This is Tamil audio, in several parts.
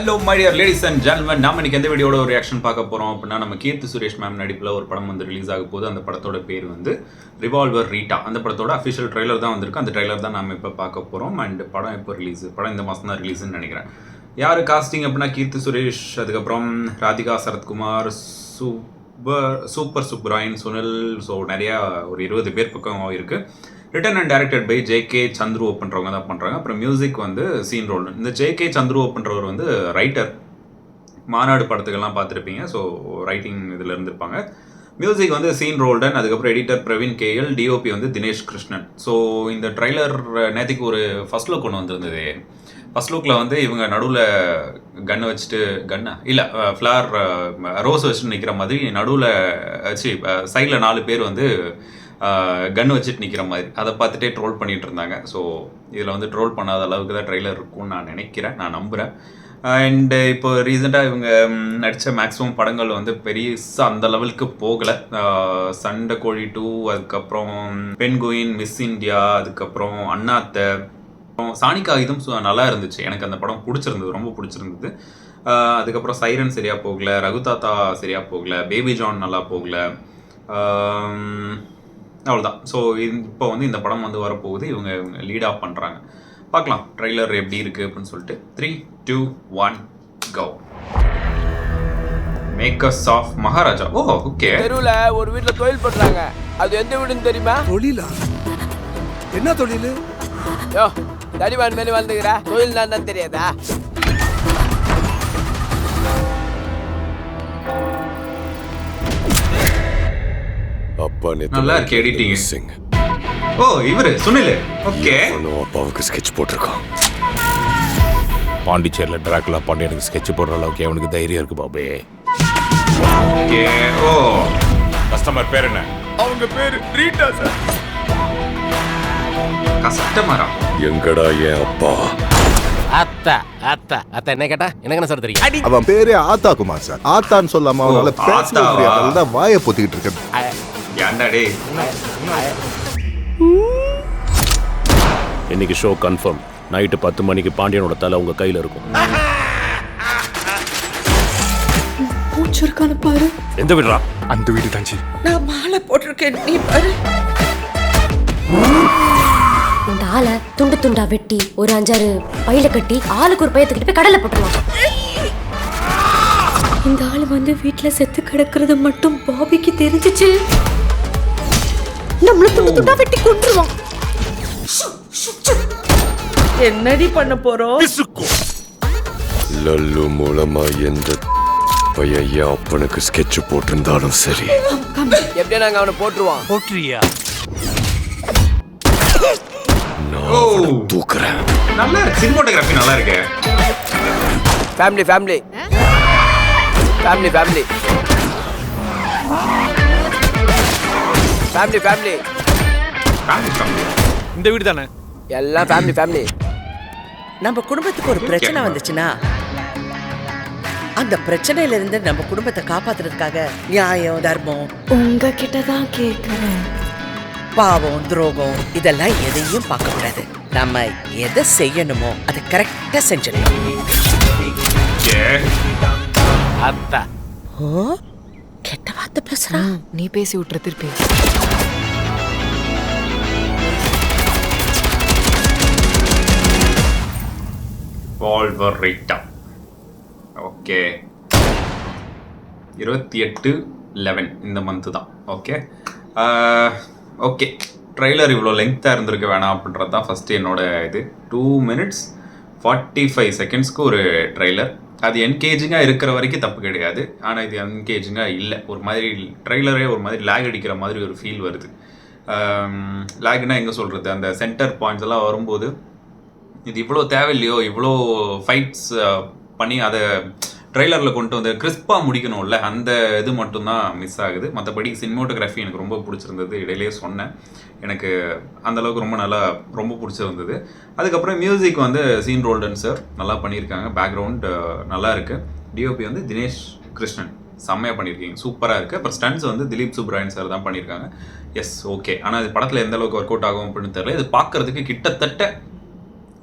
Hello my dear ladies and gentlemen, நாம இன்னைக்கு எந்த வீடியோட ஒரு ரியாக்ஷன் பார்க்க போறோம் அப்படின்னா, நம்ம கீர்த்தி சுரேஷ் மேம் நடிப்பில் ஒரு படம் வந்து ரிலீஸ் ஆக போகுது. அந்த படத்தோட பேர் வந்து ரிவால்வர் ரீட்டா. அந்த படத்தோட அஃபிஷியல் ட்ரெய்லர் தான் வந்திருக்கு. அந்த ட்ரெய்லர் தான் நம்ம இப்போ பார்க்க போகிறோம். அண்ட் படம் எப்போ ரிலீஸ்? படம் இந்த மாதம் தான் ரிலீஸ்ன்னு நினைக்கிறேன். யார் காஸ்டிங் அப்படின்னா, கீர்த்தி சுரேஷ், அதுக்கப்புறம் ராதிகா சரத்குமார், சூப்பர் சுப்ராயன், சுனில், ஸோ நிறையா ஒரு 20 பேர் பக்கம் இருக்குது. Written and directed by J K. Chandru பண்ணுறவங்க தான் பண்ணுறாங்க. அப்புறம் மியூசிக் வந்து சீன் ரோல். இந்த ஜே.கே. சந்துரு பண்ணுறவர் வந்து ரைட்டர், மாநாடு படத்துக்கெல்லாம் பார்த்துருப்பீங்க. ஸோ ரைட்டிங் இதில் இருந்திருப்பாங்க. மியூசிக் வந்து சீன் ரோல்டன், அதுக்கப்புறம் எடிட்டர் பிரவீன் கேஎல், டிஓபி வந்து தினேஷ் கிருஷ்ணன். ஸோ இந்த ட்ரைலர் நேற்றுக்கு ஒரு ஃபர்ஸ்ட் லுக் ஒன்று வந்திருந்தது. ஃபர்ஸ்ட் லுக்கில் வந்து இவங்க நடுவில் கன்னை வச்சுட்டு, ஃப்ளார் ரோஸ் வச்சுட்டு நிற்கிற மாதிரி நடுவில் வச்சு சைடில் 4 பேர் வந்து கன் வச்சுட்டு நிற்கிற மாதிரி அதை பார்த்துட்டே ட்ரோல் பண்ணிகிட்டு இருந்தாங்க. ஸோ இதில் வந்து ட்ரோல் பண்ணாத அளவுக்கு தான் ட்ரெய்லர் இருக்கும்னு நான் நினைக்கிறேன், நான் நம்புகிறேன். அண்டு இப்போ ரீசெண்டாக இவங்க நடித்த மேக்ஸிமம் படங்கள் வந்து பெருசாக அந்த லெவலுக்கு போகலை. சண்டை கோழி 2, அதுக்கப்புறம் பென்குயின், மிஸ் இந்தியா, அதுக்கப்புறம் அண்ணாத்தை, சானிகா இதுவும் நல்லா இருந்துச்சு. எனக்கு அந்த படம் பிடிச்சிருந்தது, ரொம்ப பிடிச்சிருந்தது. அதுக்கப்புறம் சைரன் சரியாக போகலை, ரகுதாத்தா சரியாக போகலை, பேபி ஜான் நல்லா போகலை, அவ்வளோதான். ஸோ இப்போ வந்து இந்த படம் வந்து வரப்போகுது. இவங்க லீடாக பண்ணுறாங்க. பார்க்கலாம் ட்ரெய்லர் எப்படி இருக்குது அப்படின்னு சொல்லிட்டு. 3, 2, 1 go. Makers of Maharaja. Oh okay. தெருவில் ஒரு வீட்டில் தொழில் பண்ணுறாங்க. அது எந்த வீடுன்னு தெரியுமா? தொழிலா? என்ன தொழில்? யோ தடிவான் மேலே வந்துக்கிறா, தொழில் தான் தெரியாதா? நல்லா இருக்கு எடிட்டிங். ஓ இவரு சுனில். ஓகே. அப்பாவுக்கு ஸ்கெட்ச் போட்டிருக்கான். பாண்டிச்சேரியில டிராகுலா பாண்டியனுக்கு ஸ்கெட்ச் போடுற அளவுக்கு அவனுக்கு தைரியம் இருக்கு பாபே. ஓகே. ஓ கஸ்டமர் பேர் என்ன? அவங்க பேரு ரீட்டா சார். கஸ்டமரா? எங்கடா என் அப்பா? அத்தா அத்தா அத்தா என்ன கேட்டா எனக்கு என்ன சார் தெரியும்? அவன் பேரே ஆத்தா குமார் சார். ஆத்தான்னு சொல்லாம அவனால பேச முடியாத தான் வாயை பொத்திக்கிட்டு இருக்கேன். ஏன்டாடே? இன்னைக்கு ஷோ கன்ஃபார்ம். நைட்டு 10 மணிக்கு பாண்டியனோட தலை உங்க கையில இருக்கும். பூச்சிருக்கான பாரு. எந்த வீடுடா? அந்த வீடு தான்ச்சி. நான் மாலை போட்டிருக்கேன், நீ பாரு. இந்த ஆளை துண்டு துண்டா வெட்டி ஒரு 5-6 பையில கட்டி ஆளுக்கு ஒரு பையத்துக்கிட்ட போய் கடலை போட்டுருவாங்க. இந்த ஆள் வந்து வீட்டுல செத்து கிடக்குறது மட்டும் பாபிக்கு தெரிஞ்சிச்சு, நம்மள துண்டு துண்டா வெட்டி கொன்றுவான். என்னடி பண்ண போறோம்? லல்லு மூலமா எந்த பையன் என் அப்பனுக்கு ஸ்கெட்ச் போட்டிருந்தாலும் சரி, எப்படியா நாங்கள் அவனை போட்டுருவான். போட்ரியா? நான் தூக்குறேன். நல்லா இருக்கு, சினிமாட்டோகிராஃபி நல்லா இருக்கு. Family family family family family family இந்த வீடு தானே? எல்லாம் ஃபேமிலி ஃபேமிலி. நம்ம குடும்பத்துக்கு ஒரு பிரச்சனை வந்துச்சுன்னா அந்த பிரச்சனையில இருந்து நம்ம குடும்பத்தை காப்பாத்துறதுக்காக நியாயம், தர்மம் உங்ககிட்ட தான் கேட்கிறேன். பாவம், துரோகம் இதெல்லாம் எதையும் பார்க்க கூடாது. நம்ம எதை செய்யணுமோ அதை கரெக்டா செஞ்சிடணும். அத்தா ஓ கெட்ட வார்த்தை பேசுறா. நீ பேசி விட்டுற திருப்பி. Revolver Rita. ஓகே. 28/11 இந்த மந்த்து தான். Okay okay. ட்ரெய்லர் இவ்வளோ லெங்க்த்தாக இருந்திருக்க வேணாம் அப்படின்றது தான் ஃபஸ்ட்டு என்னோட இது. 2 minutes 45 செகண்ட்ஸ்க்கு ஒரு ட்ரெய்லர். அது என்கேஜிங்காக இருக்கிற வரைக்கும் தப்பு கிடையாது. ஆனால் இது என்கேஜிங்காக இல்லை. ஒரு மாதிரி ட்ரெய்லரே ஒரு மாதிரி லேக் அடிக்கிற மாதிரி ஒரு ஃபீல் வருது. லேக்னா எங்கே சொல்கிறது, அந்த சென்டர் பாயிண்ட்ஸ் எல்லாம் வரும்போது இது இவ்வளோ தேவையில்லையோ, இவ்வளோ ஃபைட்ஸ் பண்ணி அதை ட்ரெய்லரில் கொண்டு வந்து கிறிஸ்பாக முடிக்கணும்ல, அந்த இது மட்டும்தான் மிஸ் ஆகுது. மற்றபடி சினிமோட்டோகிராஃபி எனக்கு ரொம்ப பிடிச்சிருந்தது. இடையிலேயே சொன்னேன், எனக்கு அந்தளவுக்கு ரொம்ப பிடிச்சிருந்தது. அதுக்கப்புறம் மியூசிக் வந்து சீன் ரோல்டன் சார் நல்லா பண்ணியிருக்காங்க. பேக்ரவுண்ட் நல்லா இருக்குது. டிஓபி வந்து தினேஷ் கிருஷ்ணன் செம்மையாக பண்ணியிருக்கீங்க, சூப்பராக இருக்குது. அப்புறம் ஸ்டன்ஸ் வந்து திலீப் சுப்ராயன் சார் தான் பண்ணியிருக்காங்க. S okay. ஆனால் இது படத்தில் எந்த அளவுக்கு ஒர்க் அவுட் ஆகும் அப்படின்னு தெரியல. இது பார்க்குறதுக்கு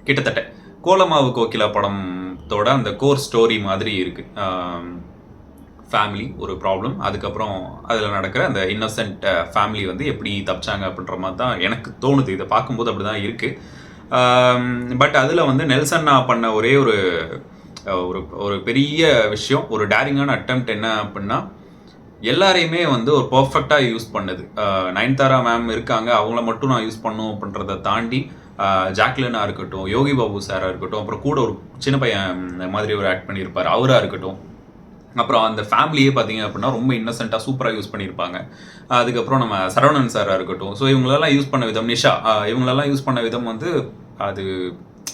கிட்டத்தட்ட கோலமாவு கோகிலா படம் படத்தோட அந்த கோர் ஸ்டோரி மாதிரி இருக்குது. ஃபேமிலி ஒரு ப்ராப்ளம், அதுக்கப்புறம் அதில் நடக்கிற அந்த இன்னசென்ட் ஃபேமிலி வந்து எப்படி தப்பிச்சாங்க அப்படின்ற மாதிரி தான் எனக்கு தோணுது. இதை பார்க்கும்போது அப்படி தான் இருக்குது. பட் அதில் வந்து நெல்சன்னா பண்ண ஒரே ஒரு ஒரு பெரிய விஷயம், ஒரு டேரிங்கான அட்டெம்ப்ட் என்ன அப்படின்னா, எல்லாரையுமே வந்து ஒரு பர்ஃபெக்டாக யூஸ் பண்ணுது. நயன்தாரா மேம் இருக்காங்க, அவங்கள மட்டும் நான் யூஸ் பண்ணும் அப்படின்றத தாண்டி ஜாக்லினாக இருக்கட்டும், யோகி பாபு சாராக இருக்கட்டும், அப்புறம் கூட ஒரு சின்ன பையன் மாதிரி ஒரு ஆக்ட் பண்ணியிருப்பார் அவராக இருக்கட்டும், அப்புறம் அந்த ஃபேமிலியே பார்த்தீங்க அப்படின்னா ரொம்ப இன்னசென்ட்டாக சூப்பராக யூஸ் பண்ணியிருப்பாங்க. அதுக்கப்புறம் நம்ம சரவணன் சாராக இருக்கட்டும், ஸோ இவங்களெல்லாம் யூஸ் பண்ண விதம், நிஷா இவங்களெல்லாம் யூஸ் பண்ண விதம் வந்து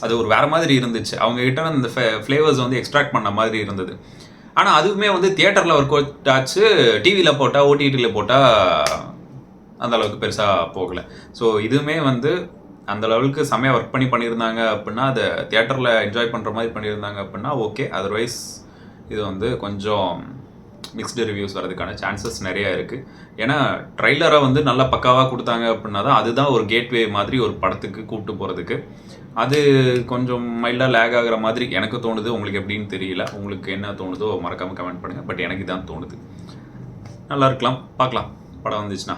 அது ஒரு வேறு மாதிரி இருந்துச்சு. அவங்ககிட்ட அந்த ஃப்ளேவர்ஸ் வந்து எக்ஸ்ட்ராக்ட் பண்ண மாதிரி இருந்தது. ஆனால் அதுவுமே வந்து தியேட்டரில் ஒர்க் அவுட் ஆச்சு, டிவியில் போட்டால் ஓடிடியில் போட்டால் அந்த அளவுக்கு பெருசாக போகலை. ஸோ இதுவுமே வந்து அந்த லெவலுக்கு செம்மையாக ஒர்க் பண்ணியிருந்தாங்க அப்படின்னா, அதை தியேட்டரில் என்ஜாய் பண்ணுற மாதிரி பண்ணியிருந்தாங்க அப்படின்னா ஓகே. அதர்வைஸ் இது வந்து கொஞ்சம் மிக்ஸ்டு ரிவ்யூஸ் வரதுக்கான சான்சஸ் நிறையா இருக்குது. ஏன்னா ட்ரைலரை வந்து நல்லா பக்காவாக கொடுத்தாங்க அப்படின்னா தான் அதுதான் ஒரு கேட்வே மாதிரி ஒரு படத்துக்கு கூப்பிட்டு போகிறதுக்கு. அது கொஞ்சம் மைல்டாக லேக் ஆகிற மாதிரி எனக்கு தோணுது. உங்களுக்கு எப்படின்னு தெரியல, உங்களுக்கு என்ன தோணுதோ மறக்காமல் கமெண்ட் பண்ணுங்கள். பட் எனக்கு தான் தோணுது. நல்லா இருக்கலாம், பார்க்கலாம் படம் வந்துச்சுன்னா.